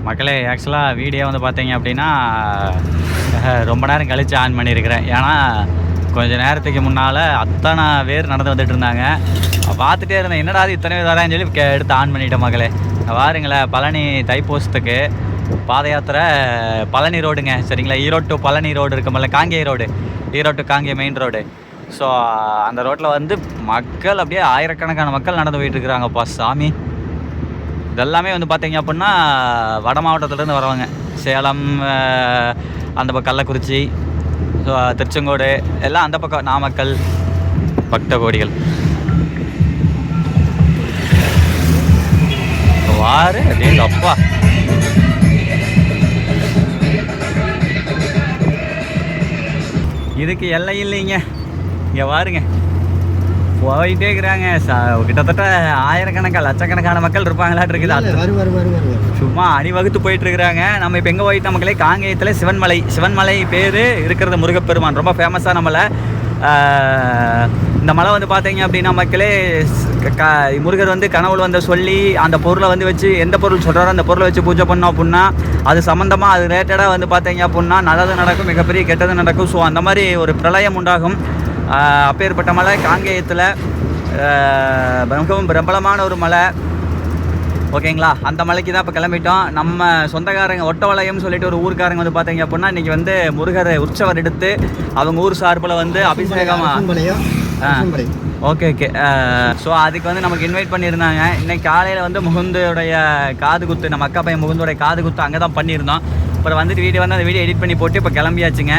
மக்களே ஆக்சுவலாக வீடியோ வந்து பார்த்தீங்க அப்படின்னா ரொம்ப நேரம் கழித்து ஆன் பண்ணியிருக்கிறேன். ஏன்னா கொஞ்சம் நேரத்துக்கு முன்னால் அத்தனை பேர் நடந்து வந்துட்டு இருந்தாங்க. பார்த்துட்டே இருந்தேன், என்னடா இத்தனை பேர் வரான்னு சொல்லி எடுத்து ஆன் பண்ணிட்டேன். மக்களே பாருங்களேன், பழனி தைப்பூசத்துக்கு பாத யாத்திரை பழனி ரோடுங்க, சரிங்களா? ஈரோடு டு பழனி ரோடு இருக்குமில்ல, Kangeya road, Erode to Kangeya main road. So அந்த ரோட்டில் வந்து மக்கள் அப்படியே ஆயிரக்கணக்கான மக்கள் நடந்து போயிட்டுருக்குறாங்கப்பா சாமி. இதெல்லாமே வந்து பார்த்தீங்க அப்படின்னா வட மாவட்டத்துலேருந்து வரவங்க, சேலம், அந்த பக்கம் கள்ளக்குறிச்சி, திருச்செங்கோடு எல்லாம் அந்த பக்கம், நாமக்கல் பக்த கோடிகள். வாரு அப்படியே அப்பா, இதுக்கு எல்லை இல்லைங்க. இங்கே பாருங்க, போயிட்டே இருக்கிறாங்க. கிட்டத்தட்ட ஆயிரக்கணக்கான லட்சக்கணக்கான மக்கள் இருப்பாங்களாட்டு இருக்குது. சும்மா அணிவகுத்து போயிட்டு இருக்கிறாங்க. நம்ம இப்போ எங்கே போயிட்டோம் மக்களே? காங்கேயத்தில் சிவன்மலை. சிவன்மலை பேர் இருக்கிறது முருகப்பெருமான், ரொம்ப ஃபேமஸான மலை. இந்த மலை வந்து பார்த்தீங்க அப்படின்னா மக்களே, முருகர் வந்து கனவுல வந்து சொல்லி அந்த பொருளை வந்து வச்சு, எந்த பொருள் சொல்கிறாரோ அந்த பொருளை வச்சு பூஜை பண்ணோம் அப்படின்னா அது சம்மந்தமாக, அது ரிலேட்டடாக வந்து பார்த்தீங்க அப்படின்னா நல்லது நடக்கும், மிகப்பெரிய கெட்டது நடக்கும். ஸோ அந்த மாதிரி ஒரு பிரளயம் உண்டாகும். அப்பேற்பட்ட மலை காங்கேயத்தில் மிகவும் பிரபலமான ஒரு மலை. ஓகேங்களா? அந்த மலைக்கு தான் இப்போ கிளம்பிட்டோம். நம்ம சொந்தக்காரங்க ஒட்டவளையம்னு சொல்லிட்டு ஒரு ஊருக்காரங்க வந்து பார்த்தீங்க அப்படின்னா இன்றைக்கி வந்து முருகர் உற்சவர் எடுத்து அவங்க ஊர் சார்பில் வந்து அபிஷேகமாக. Okay okay. ஸோ அதுக்கு வந்து நமக்கு இன்வைட் பண்ணியிருந்தாங்க. இன்றைக்கி காலையில் வந்து முகுந்தோடைய காது குத்து, நம்ம அக்கா பையன் முகுந்தோடைய காது குத்து அங்கே தான் பண்ணியிருந்தோம். அப்புறம் வந்துட்டு வீடியோ வந்து அந்த வீடியோ எடிட் பண்ணி போட்டு இப்போ கிளம்பியாச்சுங்க.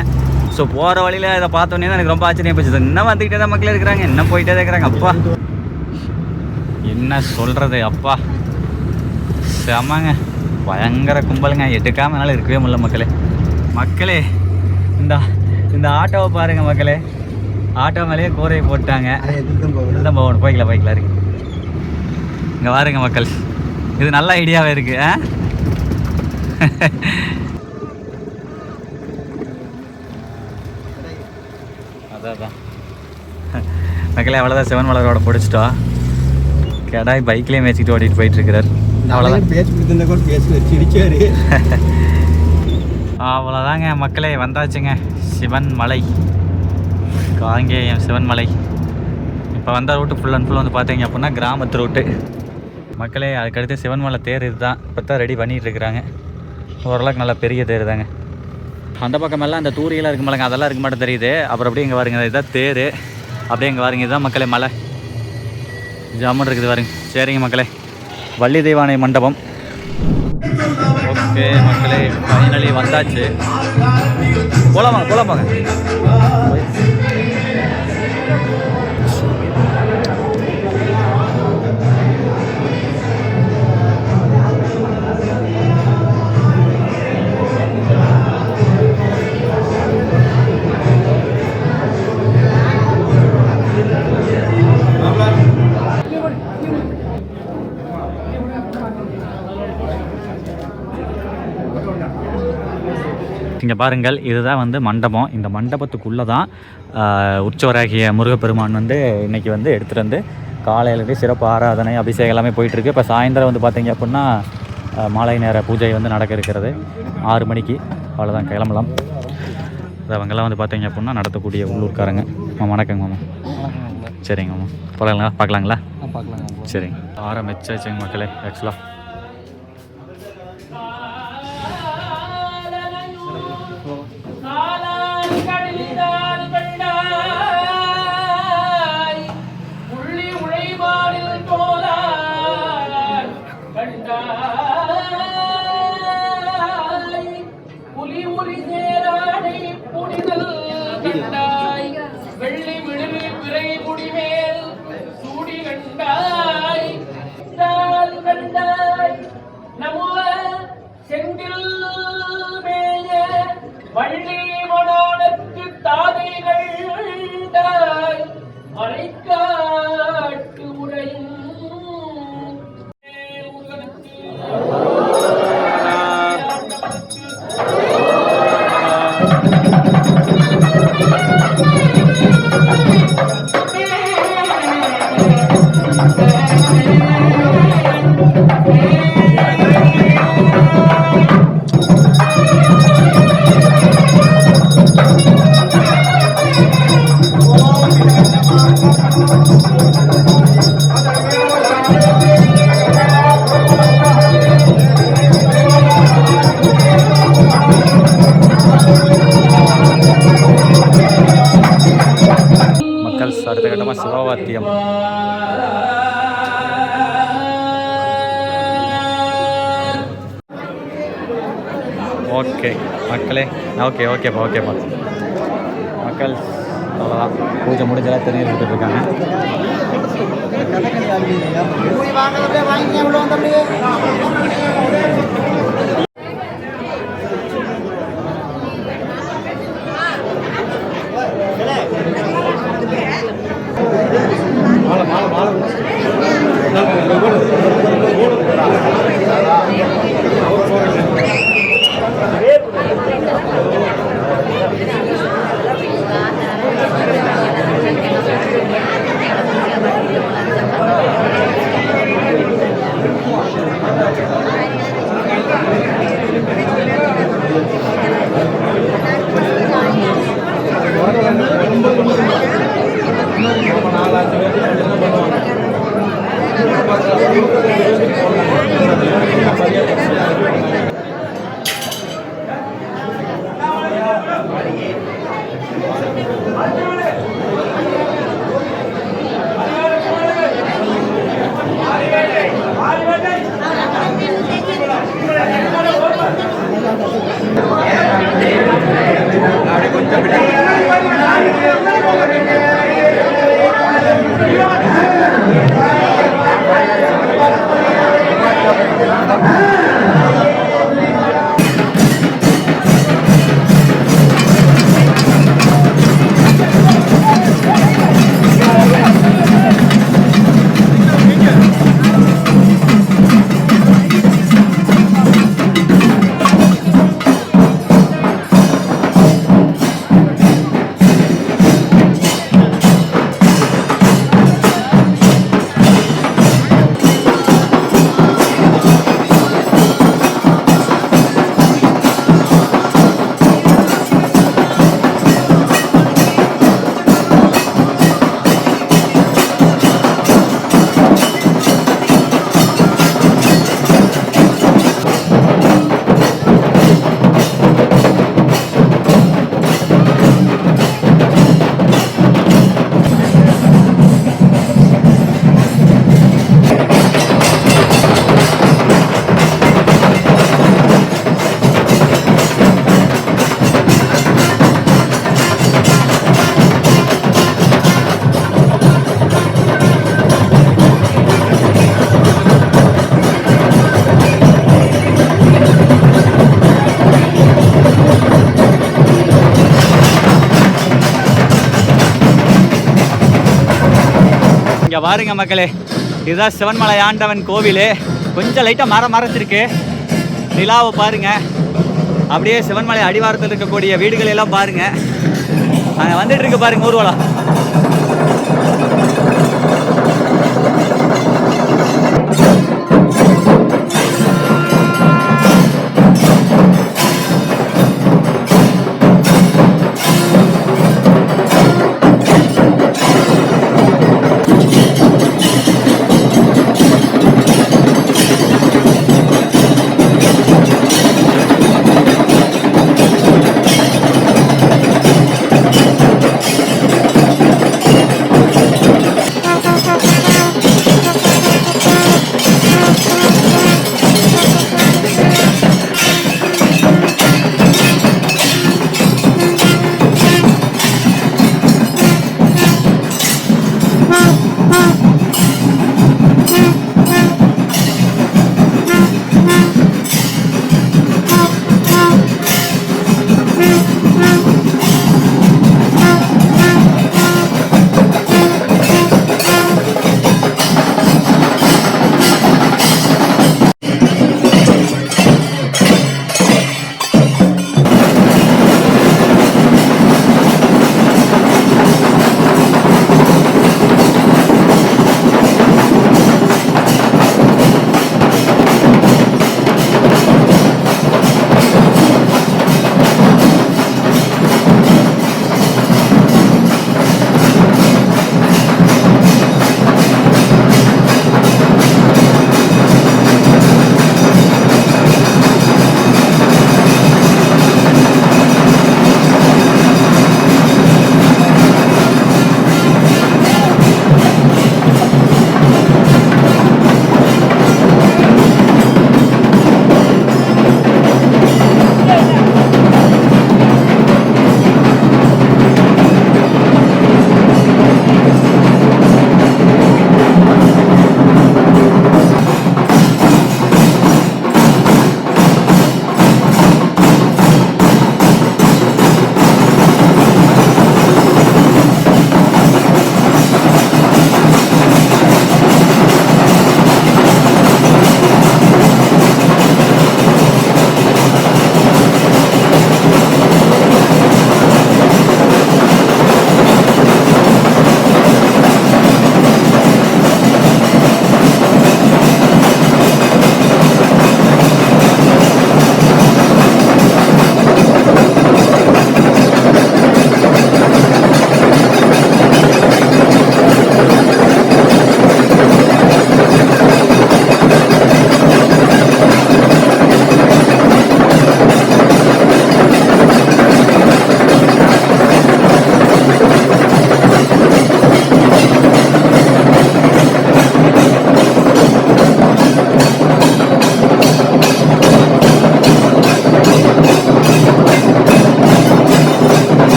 ஸோ போகிற வழியில் இதை பார்த்தோன்னே தான் எனக்கு ரொம்ப ஆச்சரியம் போச்சு. இன்னும் வந்துக்கிட்டே தான் மக்கள் இருக்கிறாங்க, இன்னும் போயிட்டே தான் இருக்கிறாங்க. அப்பா என்ன சொல்கிறது, அப்பா செமங்க, பயங்கர கும்பலுங்க. எடுக்காமனால இருக்கவே முடியல மக்களே. மக்களே இந்த ஆட்டோவை பாருங்கள் மக்களே, ஆட்டோ மேலேயே கூரையை போட்டாங்க. இதுதான் போகணும், போய்க்கலாம் இருக்கு. இங்கே பாருங்க மக்கள், இது நல்ல ஐடியாவே இருக்கு. அதான் மக்களே, அவ்வளோதான். சிவன்மலை ரோட பிடிச்சிட்டோம். கடாய் பைக்லேயே மேய்ச்சிட்டு ஓடிட்டு போயிட்டுருக்கிறார். அவ்வளோதாங்க மக்களே, வந்தாச்சுங்க சிவன்மலை, காங்கேயம் சிவன்மலை. இப்போ வந்த ரூட்டு ஃபுல் அண்ட் ஃபுல் வந்து பார்த்தீங்க அப்படின்னா கிராமத்து ரூட்டு மக்களே. அதுக்கடுத்து சிவன்மலை தேர் இதுதான் இப்போ தான் ரெடி பண்ணிகிட்டு இருக்கிறாங்க. ஓரளவுக்கு நல்லா பெரிய தேர் தாங்க. அந்த பக்கமெல்லாம் அந்த தூரியெல்லாம் இருக்கு மலைங்க, அதெல்லாம் இருக்க மாட்டேன் தெரியுது. அப்புறம் அப்படியே இங்கே பாருங்க, இதுதான் தேர். அப்படியே இங்கே பாருங்க, இதுதான் மக்களே மலை, ஜாமுன் இருக்குது பாருங்க. சரிங்க மக்களே, வள்ளி தெய்வானை மண்டபம். ஓகே மக்களே, ஃபைனலி வந்தாச்சு. போலாமாங்க. இங்கே பாருங்கள், இதுதான் வந்து மண்டபம். இந்த மண்டபத்துக்குள்ளே தான் உற்சவராகிய முருகப்பெருமான் வந்து இன்றைக்கி வந்து எடுத்துகிட்டு வந்து காலையிலேருந்து சிறப்பு ஆராதனை, அபிஷேகம் எல்லாமே போயிட்டுருக்கு. இப்போ சாயந்தரம் வந்து பார்த்தீங்க அப்படின்னா மாலை நேர பூஜை வந்து நடக்க இருக்கிறது 6 மணிக்கு. அவ்வளோதான், கிளம்பலாம். அவங்கெல்லாம் வந்து பார்த்தீங்க அப்படின்னா நடத்தக்கூடிய உள்ளூர்காரங்க. வணக்கங்க மாமா. சரிங்க மாமா, போகலாங்களா? பார்க்கலாங்களா? சரிங்க, ஆரம்பிச்சாச்சுங்க மக்களே. ஆக்சுவலாக ஓகே மக்களே, ஓகேப்பா மக்கள். அவ்வளோதான், பூஜை முடிஞ்செல்லாம் தண்ணீர் விட்டுட்டு இருக்காங்க. இங்கே பாருங்க மக்களே, இதுதான் சிவன்மலை ஆண்டவன் கோவில். கொஞ்சம் லைட்டாக மறைச்சிருக்கு. நிலாவை பாருங்க, அப்படியே சிவன்மலை அடிவாரத்தில் இருக்கக்கூடிய வீடுகள் எல்லாம் பாருங்க. அங்கே வந்துட்டு இருக்கு பாருங்க ஊர்வலம்.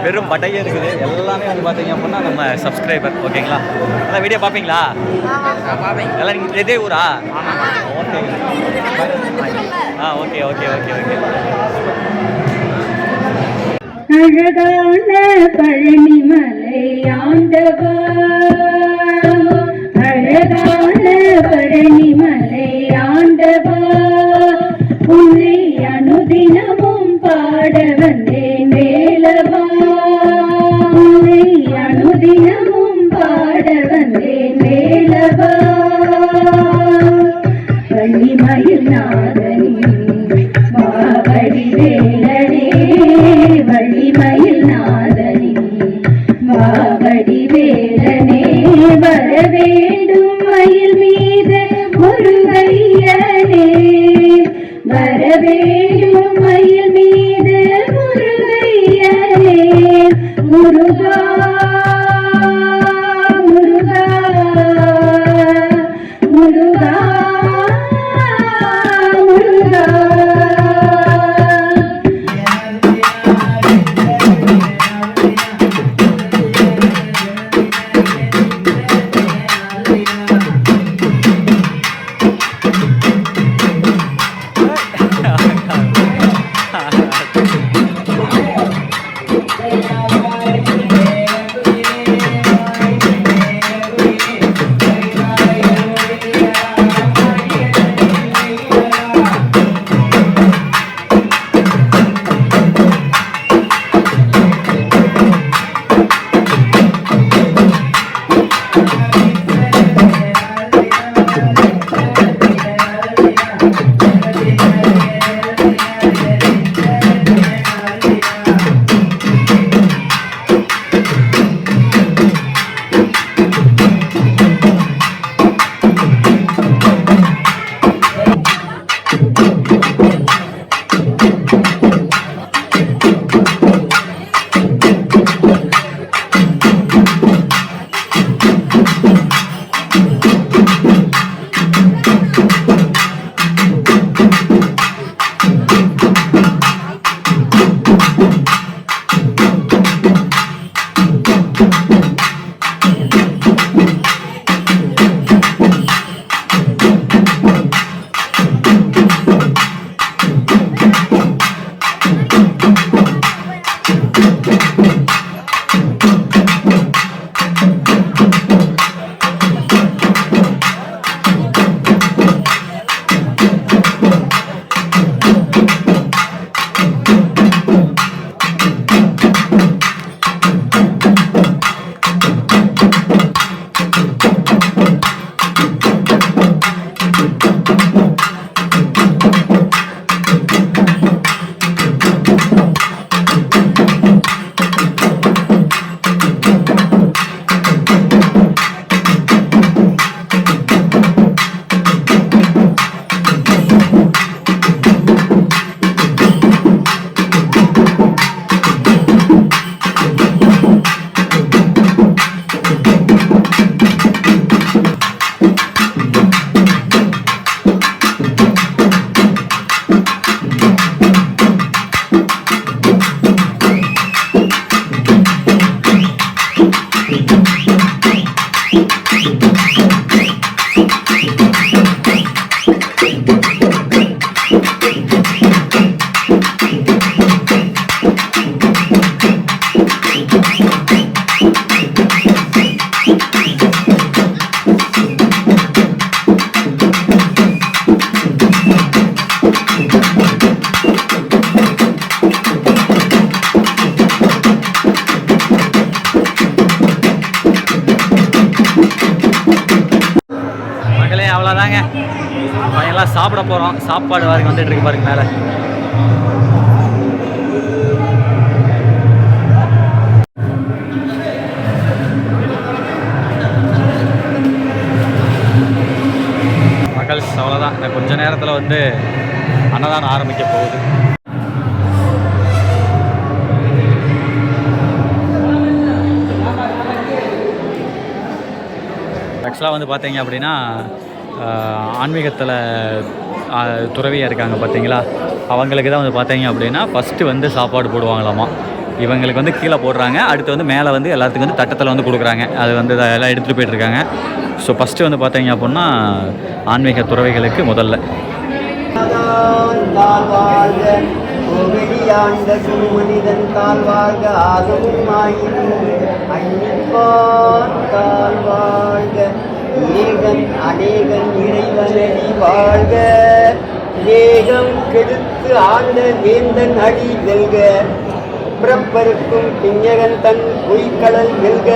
வெறும் பட்டையே இருக்குது. எல்லாமே வந்து பார்த்தீங்க அப்படின்னா நம்ம சப்ஸ்கிரைபர். ஓகேங்களா? எல்லாம் வீடியோ பார்ப்பீங்களா? எல்லாம் நீங்கள் இதே ஊரா? Okay. Okay okay okay okay. அழகான பழனிமலை ஆண்டவா, அழகான பழனிமலை ஆண்டவா, உன்னை அனுதினமும் பாட வந்தேன் வேலவா, உன்னை அனுதினமும் பாட வந்தேன் வேலவா, பழனிமயில் நாதனே மாவடி வேலனே, வள்ளிமயில் நாதனே மாவடி வேலனே, வரவேண்டும் மயில் மீது முருகையனே, வரவேண்டும் மயில் மீது முருகையனே, முருகா முருகா முருகா முருகா. அவ்வளோதாங்க. பையன்லாம் சாப்பிட போகிறோம். சாப்பாடு வரைக்கும் வந்துட்டு இருக்கு பாருங்க மேலே. மக்கள்ஸ் அவ்வளோதான். இந்த கொஞ்ச நேரத்தில் வந்து அன்னதானம் ஆரம்பிக்க போகுது. ஆக்சுவலாக வந்து பார்த்தீங்க அப்படின்னா ஆன்மீகத்தில் துறவியாக இருக்காங்க பார்த்தீங்களா, அவங்களுக்கு தான் வந்து பார்த்தீங்க அப்படின்னா ஃபஸ்ட்டு வந்து சாப்பாடு போடுவாங்களாமா. இவங்களுக்கு வந்து கீழே போடுறாங்க. அடுத்து வந்து மேலே வந்து எல்லாத்துக்கும் வந்து தட்டத்தில் வந்து கொடுக்குறாங்க. அது வந்து எல்லாம் எடுத்துகிட்டு போயிட்டுருக்காங்க. ஸோ ஃபஸ்ட்டு வந்து பார்த்தீங்க அப்படின்னா ஆன்மீக துறவிகளுக்கு முதல்ல கோவிலியாண்ட மனிதன் தாழ் வாழ்க ஆகமும் தாழ் வாழ்க ஏகன் அநேகன் இறைவனடி வாழ்க ஏகம் கெடுத்து ஆண்ட வேந்தன் அடி வெல்க பிறப்பருக்கும் பிஞகன் தன் பொய்கடல் வெல்க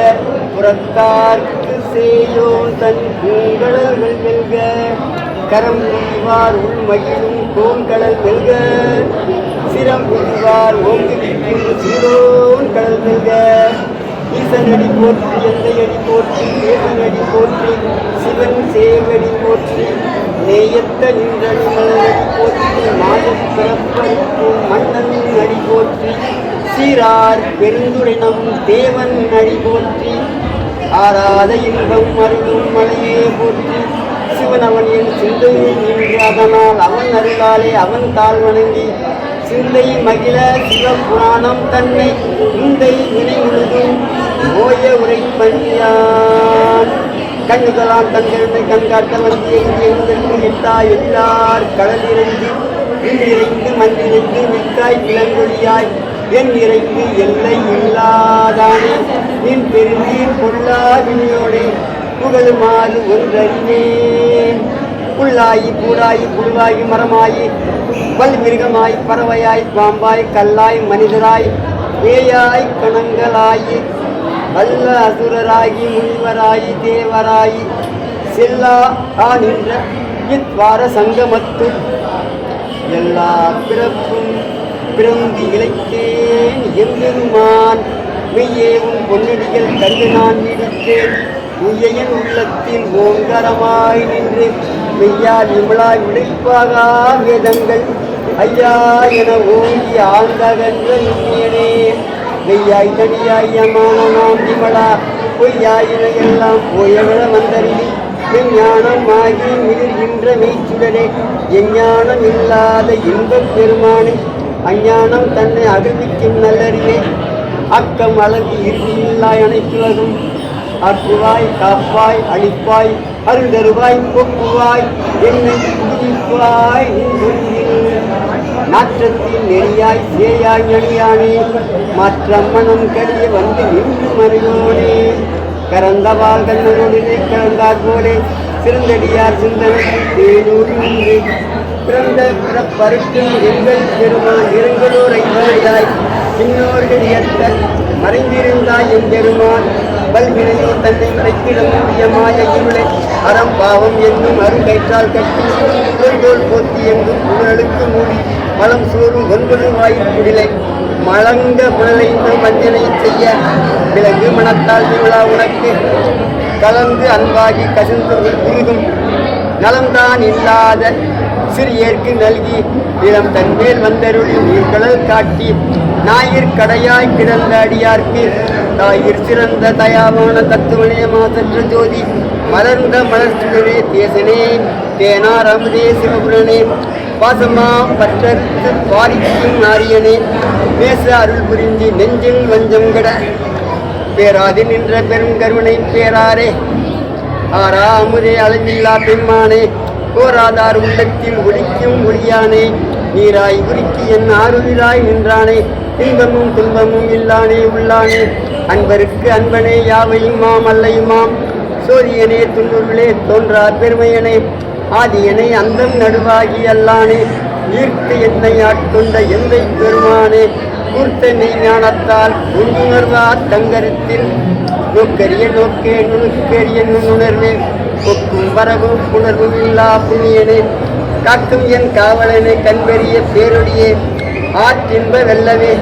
புறத்தார்க்கு சேயோன் தன் பூங்கடல்கள் வெல்க கரம் புரிவார் உள்மகிழும் கோங்கடல் வெல்க சிரம் புரிவார் ஓங்குவிக்கும் சீரோன் கடல் வெல்க ஈசனடி போற்றி எந்தையடி போற்றி தேவனடி போற்றி சிவன் சேவடி போற்றி நேயத்த நின்றடி மலரடி போற்றி மாதப் பிறப்பருக்கும் மன்னன் அடி போற்றி சீரார் பெருந்துரைனம் தேவன் அடி போற்றி ஆராத இன்பம் அருளும் மலையே போற்றி சிவன் அவன் என் சிந்தையை நின்று அதனால் அவன் அருளாலே அவன் தாழ் வணங்கி சிந்தை மகிழ சிவபுராணம் தன்னை முந்தை வினை முழுதும் ஓய உரைப்பணியான் கண்ணுதலான் தந்திருந்தை கண்காட்ட வந்து எங்களுக்கு எட்டா எல்லார் கடல் இறைந்து இன்றிறைந்து மன்றிறைந்து மிக்காய் கிளங்கொழியாய் என் இறைந்து எல்லை இல்லாதானே நின் பெருந்தீர் பொருளா வினியோடே புகழுமாறு ஒன்றறிவேன் புல்லாயி பூடாயி புழுவாயி மரமாயி பல்மிருகமாய் பறவையாய் பாம்பாய் கல்லாய் மனிதராய் பேயாய் கணங்களாயி வல்ல அசுரராகி முனிவராயி தேவராயி செல்லா நின்ற இத்வார சங்கமத்து எல்லா பிறப்பும் பிறந்து இழைத்தேன் எம்பெருமான் மெய்யே உன் பொன்னடிகள் கண்டு நான் நீடித்தேன் உய்யையின் உள்ளத்தில் ஓங்கரமாய் நின்று மெய்யா விமலாய் விடைப்பாகா வேதங்கள் ஐயா என ஓங்கி ஆழ்ந்தகன்ற நுண்ணியனே மெய்யாய் தனியாய் அமான நாம் விமலா பொய்யாயின எல்லாம் போயவள வந்தறிவி மெஞ்ஞானம் ஆகி மிளிர்கின்ற மெய்ச்சுடரே எஞ்ஞானம் இல்லாத இன்பப் பெருமானே அஞ்ஞானம் தன்னை அகழ்விக்கும் நல்லறிவே அக்கம் அழகு இறுதியில்லாய் அனைத்துலகும் ஆக்குவாய் காப்பாய் அழிப்பாய் அருந்தருவாய் போக்குவாய் என்னை புதுப்பிப்பாய் நாற்றத்தின் நெறியாய் சேயாய் அணியானே மாற்றம் மனம் கழிய வந்து நின்று மறையோனே கறந்தவாள் கண்ணனுடனே கலந்தார் போலே சிறந்தடியார் சிந்தனைக்கு தேனூர் நின்று பிறந்த பிறப்பருக்கும் எங்கள் பெருமான் இரங்கலோரை வாயாய் பின்னோர்கள் ஏற்ற மறைந்திருந்தாய் என் பெருமான் பல்வினையோ தன்னை மறைத்திட முடிய மாய இருளை அறம் பாவம் என்னும் அருங்கயிற்றால் கட்டி தோல் போத்தி எங்கும் புகழுக்கு மூடி மலம் சோறும் ஒன்பது வாயில் குடிலை மலங்க புழலைந்த மஞ்சனை செய்ய விலங்கு மனத்தால் விழா உனக்கு கலந்து அன்பாகி கசிந்து உருகும் நலம்தான் இல்லாத சிறியேற்கு நல்கி இளம் தன்மேல் வந்தருளி நீர்கடல் காட்டி ஞாயிற் கடையாய் கிடந்த அடியார்க்கு தாயிற் சிறந்த தயாவான தத்துவனே மாசற்ற ஜோதி மலர்ந்த மலர்ச்சுடனே தேசனே தேனார் அமுதே சிவபுரனே பாசமாம் பற்றத்து பாரிக்கும் நாரியனே பேச அருள் புரிஞ்சி நெஞ்சில் வஞ்சம் கட பேராது நின்ற பெரும் கருணை பேராரே ஆரா அமுதே அளவில்லா பெம்மானே கோராதார் உள்ளத்தில் ஒலிக்கும் ஒளியானே நீராய் உருக்கி என் ஆறுயிராய் நின்றானே இன்பமும் துன்பமும் இல்லானே உள்ளானே அன்பருக்கு அன்பனே யாவையும் மாம் அல்லையுமாம் சோதியனே துன்னுருளே தோன்றா பெருமையனே ஆதியனை அந்தம் நடுவாகி அல்லானே ஈர்த்து என்னை ஆட்கொண்ட எந்தை பெருமானே கூர்த்த ஞானத்தால் உணர்வா தங்கரத்தில் நோக்கரிய நோக்கே நுணுக்கரிய நுண்ணுணர்வே கொக்கும் வரவும் புணர்வும் இல்லா புண்ணியனே காக்கும் என் காவலனை கண்பெரிய பேரொடியே ஆற்றின்ப வெல்லவே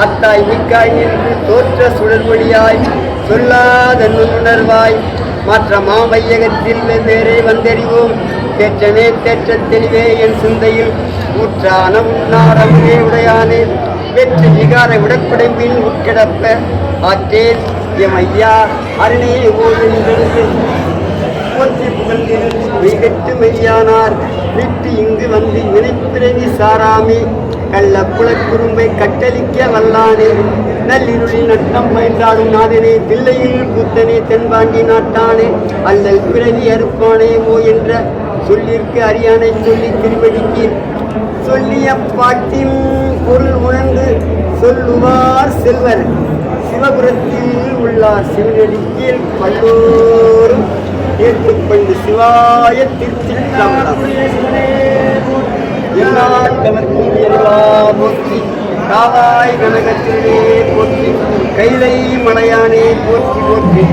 அத்தாய் மிக்காய் நின்று தோற்ற சுடர்மொழியாய் சொல்லாத நுண்ணுணர்வாய் மாற்ற மாவையகத்தில் வேறே வந்தறிவோம் தேற்றனே தேற்றத் தெளிவே என் சிந்தையில் ஊற்றான உன்னாரமுனே உடையானே வெற்றி விகார விடக்குடைம்பில் உட்கிடப்ப ஆற்றேன் எம் ஐயா அருணே ஓடுகிறது போற்றி புகழ்ந்திருந்து மெய்கட்டு மெய்யானார் வீட்டு இங்கு வந்து நினைப்பிறவி சாராமே கள்ள குலக்குறும்பை கட்டளிக்க வல்லானே நள்ளிருளில் நட்டம் பயின்றாடும் நாதனே தில்லையில் புத்தனே தென்பாண்டி நாட்டானே அல்லல் பிறவி அறுப்பானே ஓ என்ற சொல்லிற்கு அரியானை சொல்லி திருவடிக்கு சொல்லிய பாட்டின் பொருள் உணர்ந்து சொல்லுவார் செல்வர் சிவபுரத்தில் உள்ளார் சிவனடிக்கீழ் பல்லோரும் ஏற்றுக்கொண்டு சிவாய திருச்சிற்றம்பலம் எல்லாட்டவர்க்கும் எல்லா போற்றி காவாய் கனகத்திலே போற்றி கைலை மலையானே போற்றி போற்றி.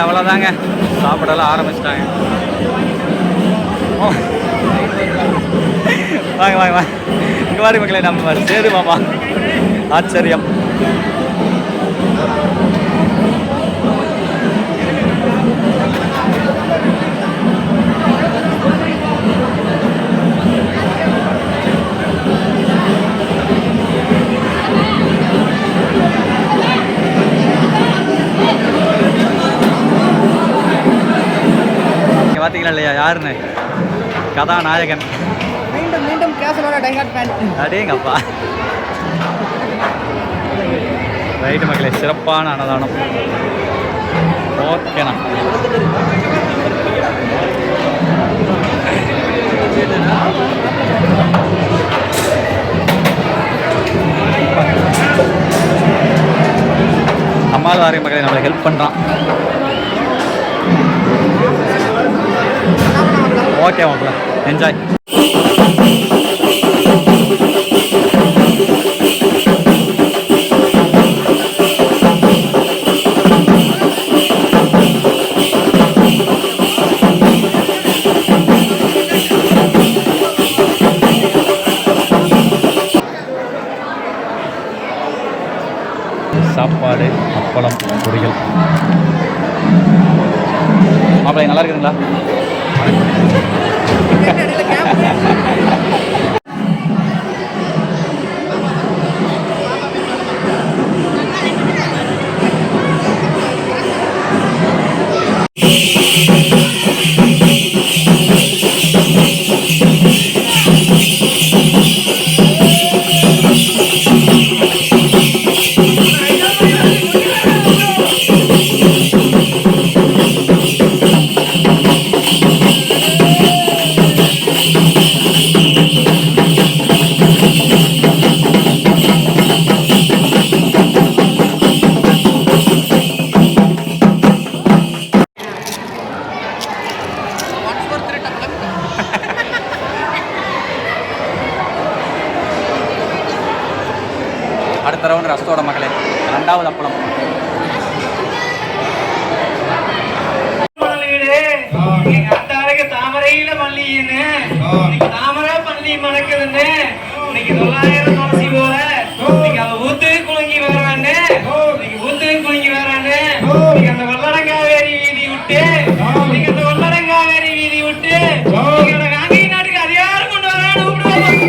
அவ்வளோதாங்க, சாப்பிடலாம் ஆரம்பிச்சிட்டாங்க. வாங்க வாங்க வாங்க, இங்கே வாடி மக்களே, நம்ம சேது மாமா ஆச்சரியம். பார்த்தீங்களா இல்லையா யாருன்னு? கதாநாயகன். மீண்டும் மீண்டும் கேசலோட டைஹார்ட் ஃபேன். அடேங்கப்பா. ரைட்டு மக்களே, சிறப்பான அன்னதானம். ஓகேண்ணா. நம்மால் வாரிய மக்களே நம்மளுக்கு ஹெல்ப் பண்ணுறான். ஓகே மாப்பிள்ள, என்ஜாய். சாப்பாடு, அப்பளம், பொரியல். மாப்பிள்ளை நல்லா இருக்குதுங்களா? அடுத்த ரவுண்ட் ரசத்தோட மக்களே, ரெண்டாவது அப்பளம். எங்க அத்தாருக்கு தாமரையில பள்ளின்னு தாமரை பள்ளி மணக்குதுன்னு இன்னைக்கு 900 துளசி போல இன்னைக்கு அந்த ஊத்துக்கு குலுங்கி வரான்னு இன்னைக்கு ஊத்துக்கு குலுங்கி வரான்னு இன்னைக்கு அந்த வல்லரங்காவேரி வீதி விட்டு இன்னைக்கு அந்த வல்லரங்காவேரி வீதி விட்டு இன்னைக்கு அந்த காங்கி நாட்டுக்கு அதிகாரம் கொண்டு வரான்னு கூப்பிடுவாங்க.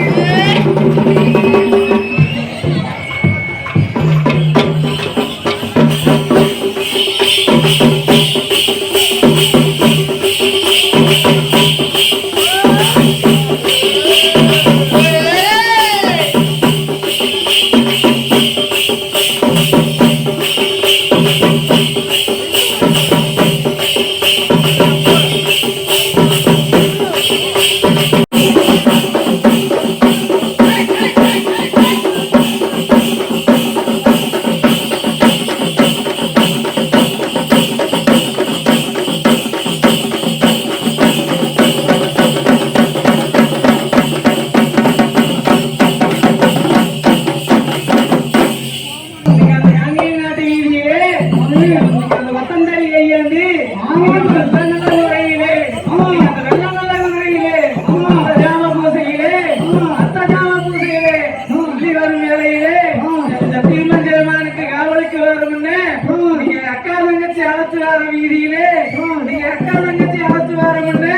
துள்ளி வரும் வேலையிலே சத்தியமன் ஜெயமானுக்கு காவலுக்கு வரும்னு நீங்க அக்கா தங்கச்சி அழைச்சு வர வீதியிலே நீங்க அக்கா தங்கச்சி அழைச்சு வரமுன்னு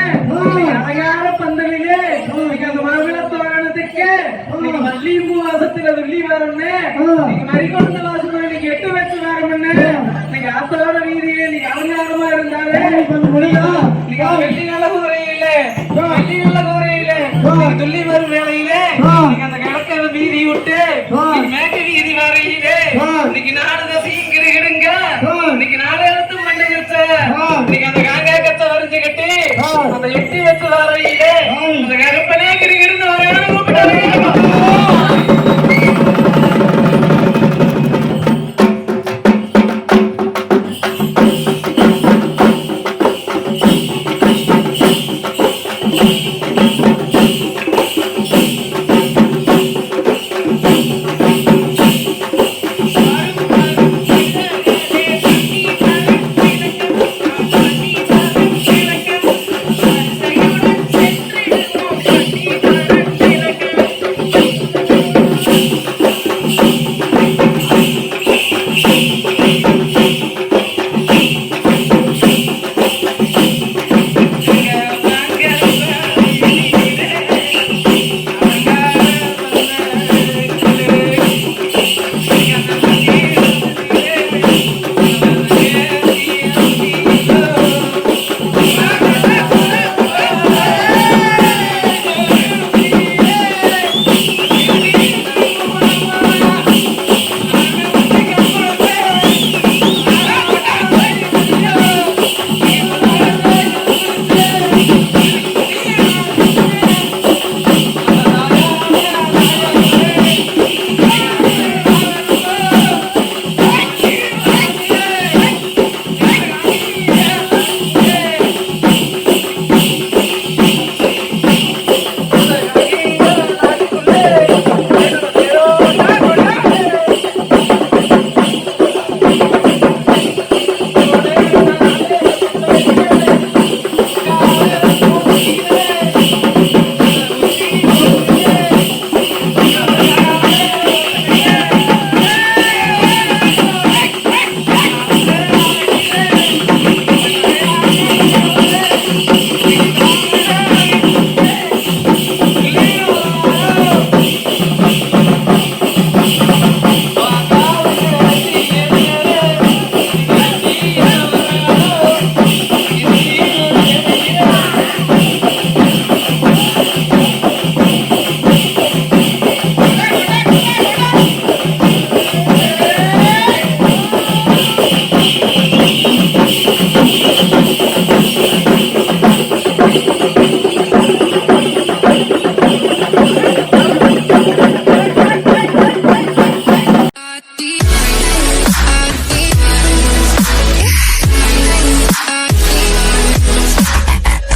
அழகான பந்தலிலே நீங்க அந்த மாவிள தோரணத்துக்கு நீங்க மல்லிகைப்பூ வாசத்துல துள்ளி வரம்னு நீங்க மறிக்கொண்ட வாசத்துல நீங்க எட்டு வச்சு வரமுன்னு நீங்க ஆத்தோட வீதியிலே நீங்க அலங்காரமா இருந்தாலே நீங்க வெள்ளி நல்ல குதிரையிலே வெள்ளி நல்ல குதிரையிலே நீங்க துள்ளி வரும் வேலையிலே நீங்க அந்த கடற்கரை வீதி விட்டு நீங்க மேற்கு வீதி வரையிலே இன்னைக்கு நாடு தசையும் கிடுங்க இன்னைக்கு நாடு எடுத்து மண்டை வச்ச நீங்க அந்த